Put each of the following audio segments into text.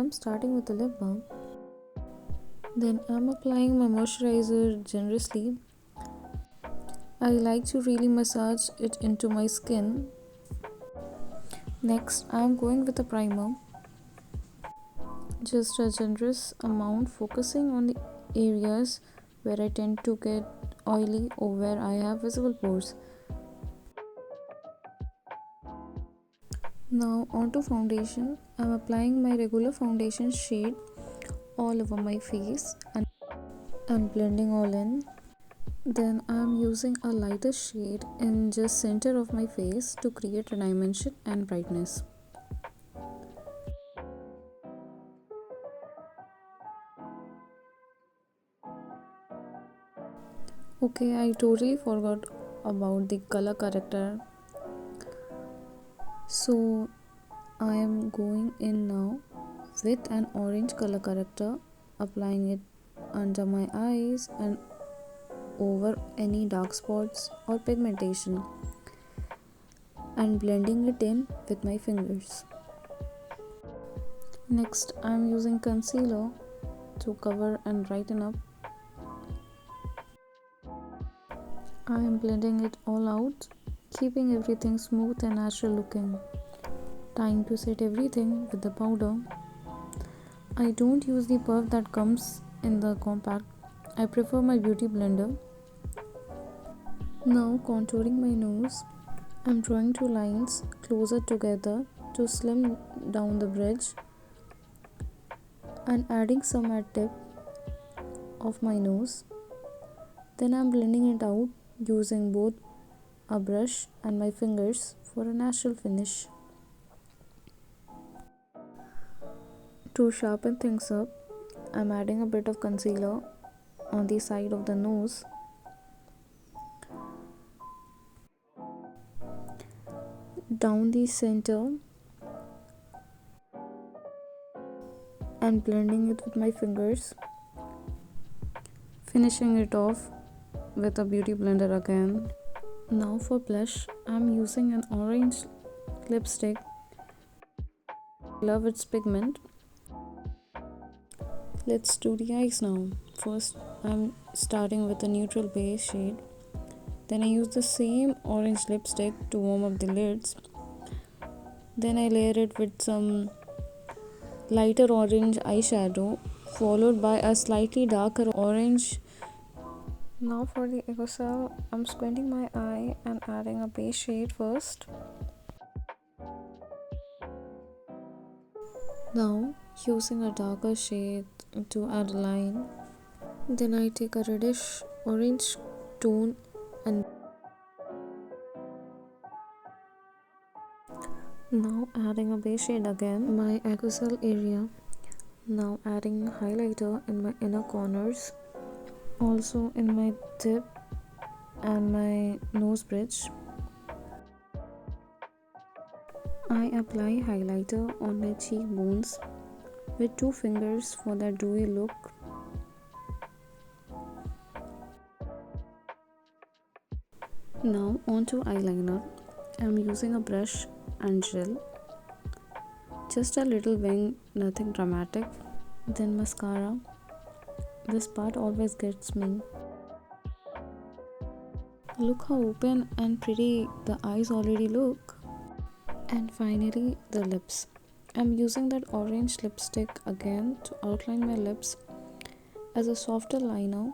I'm starting with the lip balm. Then I'm applying my moisturizer generously. I like to really massage it into my skin. Next, I'm going with a primer. Just a generous amount, focusing on the areas where I tend to get oily or where I have visible pores. Now onto foundation. I'm applying my regular foundation shade all over my face and blending all in. Then I'm using a lighter shade in just center of my face to create a dimension and brightness. Okay, I totally forgot about the color corrector. So I am going in now with an orange color corrector, applying it under my eyes and over any dark spots or pigmentation, and blending it in with my fingers. Next, I am using concealer to cover and brighten up. I am blending it all out, keeping everything smooth and natural looking. Time to set everything with the powder. I don't use the puff that comes in the compact. I prefer my beauty blender. Now contouring my nose. I'm drawing two lines closer together to slim down the bridge and adding some at tip of my nose. Then I'm blending it out using both a brush and my fingers for a natural finish. To sharpen things up, I'm adding a bit of concealer on the side of the nose. Down the center and blending it with my fingers, finishing it off with a beauty blender again. Now for blush, I'm using an orange lipstick. Love its pigment. Let's do the eyes now. First, I'm starting with a neutral base shade. Then I use the same orange lipstick to warm up the lids. Then I layer it with some lighter orange eyeshadow, followed by a slightly darker orange. Now for the cell, I'm squinting my eye and adding a base shade first. Now using a darker shade to add a line. Then I take a reddish orange tone and now adding a base shade again, my cell area. Now adding highlighter in my inner corners, also in my tip and my nose bridge. I apply highlighter on my cheekbones with two fingers for that dewy look. Now onto eyeliner. I'm using a brush and gel. Just a little wing, nothing dramatic. Then mascara. This part always gets me. Look how open and pretty the eyes already look. And finally the lips. I'm using that orange lipstick again to outline my lips as a softer liner,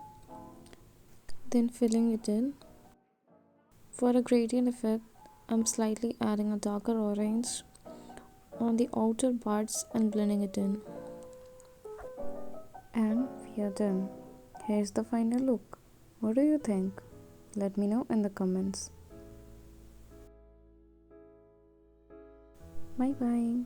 then filling it in. For a gradient effect, I'm slightly adding a darker orange on the outer parts and blending it in. And we are done. Here's the final look. What do you think? Let me know in the comments. Bye bye.